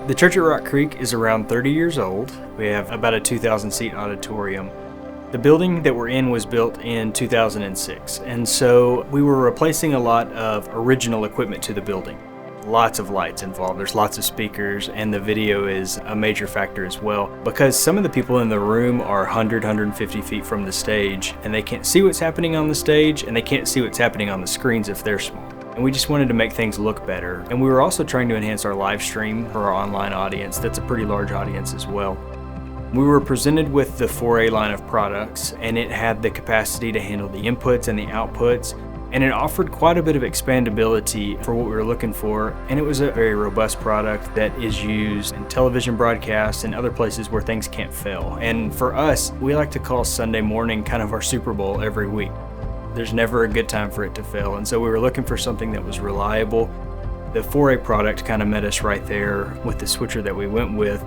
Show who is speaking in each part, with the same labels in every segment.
Speaker 1: The church at Rock Creek is around 30 years old. We have about a 2,000 seat auditorium. The building that we're in was built in 2006, and so we were replacing a lot of original equipment to the building. Lots of lights involved, there's lots of speakers, and the video is a major factor as well, because some of the people in the room are 150 feet from the stage, and they can't see what's happening on the stage, and they can't see what's happening on the screens if they're small. And we just wanted to make things look better. And we were also trying to enhance our live stream for our online audience. That's a pretty large audience as well. We were presented with the 4A line of products, and it had the capacity to handle the inputs and the outputs, and it offered quite a bit of expandability for what we were looking for. And it was a very robust product that is used in television broadcasts and other places where things can't fail. And for us, we like to call Sunday morning kind of our Super Bowl every week. There's never a good time for it to fail, and so we were looking for something that was reliable. The 4A product kind of met us right there with the switcher that we went with.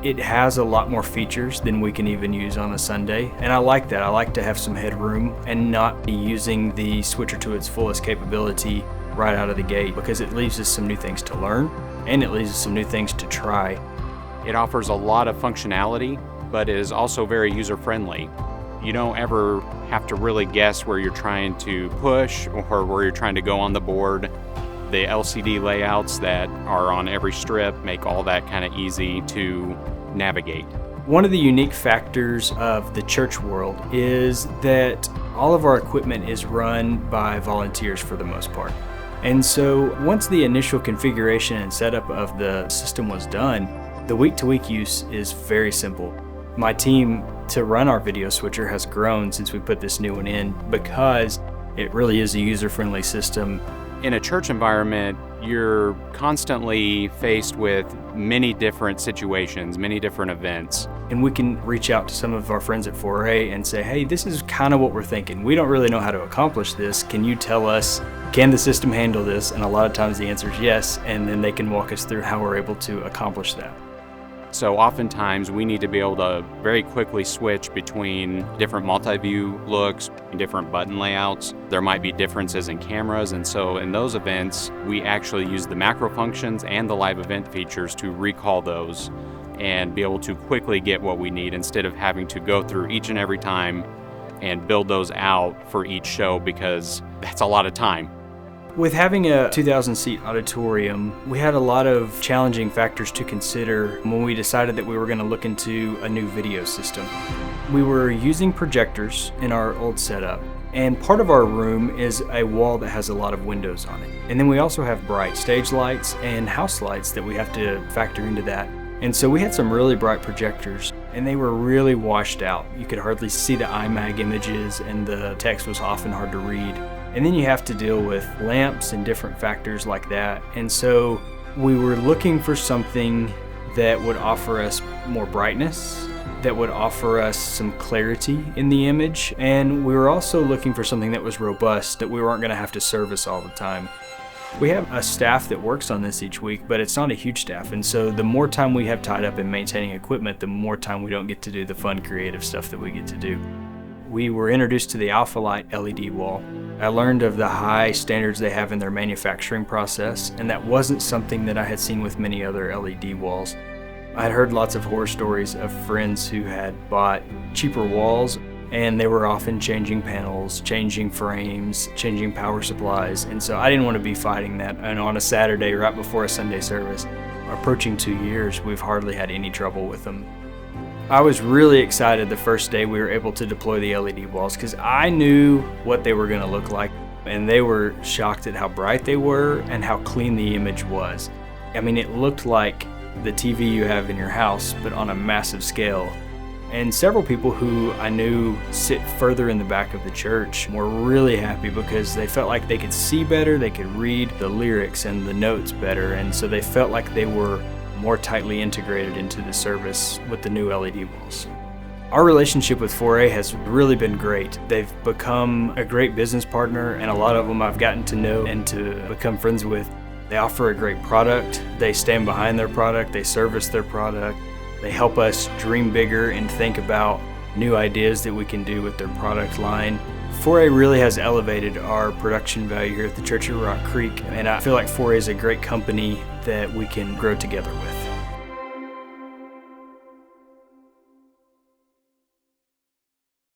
Speaker 1: It has a lot more features than we can even use on a Sunday, and I like that. I like to have some headroom and not be using the switcher to its fullest capability right out of the gate, because it leaves us some new things to learn, and it leaves us some new things to try.
Speaker 2: It offers a lot of functionality, but is also very user-friendly. You don't ever have to really guess where you're trying to push or where you're trying to go on the board. The LCD layouts that are on every strip make all that kind of easy to navigate.
Speaker 1: One of the unique factors of the church world is that all of our equipment is run by volunteers for the most part. And so once the initial configuration and setup of the system was done, the week-to-week use is very simple. My team to run our video switcher has grown since we put this new one in, because it really is a user-friendly system.
Speaker 2: In a church environment, you're constantly faced with many different situations, many different events.
Speaker 1: And we can reach out to some of our friends at 4A and say, hey, this is kind of what we're thinking. We don't really know how to accomplish this. Can you tell us, can the system handle this? And a lot of times the answer is yes, and then they can walk us through how we're able to accomplish that.
Speaker 2: So oftentimes we need to be able to very quickly switch between different multi-view looks and different button layouts. There might be differences in cameras, and so in those events, we actually use the macro functions and the live event features to recall those and be able to quickly get what we need instead of having to go through each and every time and build those out for each show, because that's a lot of time.
Speaker 1: With having a 2,000 seat auditorium, we had a lot of challenging factors to consider when we decided that we were going to look into a new video system. We were using projectors in our old setup, and part of our room is a wall that has a lot of windows on it. And then we also have bright stage lights and house lights that we have to factor into that. And so we had some really bright projectors, and they were really washed out. You could hardly see the IMAG images, and the text was often hard to read. And then you have to deal with lamps and different factors like that. And so we were looking for something that would offer us more brightness, that would offer us some clarity in the image. And we were also looking for something that was robust, that we weren't going to have to service all the time. We have a staff that works on this each week, but it's not a huge staff. And so the more time we have tied up in maintaining equipment, the more time we don't get to do the fun, creative stuff that we get to do. We were introduced to the Alfalite LED wall. I learned of the high standards they have in their manufacturing process, and that wasn't something that I had seen with many other LED walls. I'd heard lots of horror stories of friends who had bought cheaper walls, and they were often changing panels, changing frames, changing power supplies, and so I didn't want to be fighting that. And on a Saturday right before a Sunday service, approaching 2 years, we've hardly had any trouble with them. I was really excited the first day we were able to deploy the LED walls, because I knew what they were going to look like, and they were shocked at how bright they were and how clean the image was. I mean, it looked like the TV you have in your house, but on a massive scale. And several people who I knew sit further in the back of the church were really happy because they felt like they could see better, they could read the lyrics and the notes better, and so they felt like they were more tightly integrated into the service with the new LED walls. Our relationship with 4A has really been great. They've become a great business partner, and a lot of them I've gotten to know and to become friends with. They offer a great product, they stand behind their product, they service their product, they help us dream bigger and think about new ideas that we can do with their product line. 4A really has elevated our production value here at the Church of Rock Creek, and I feel like 4A is a great company that we can grow together with.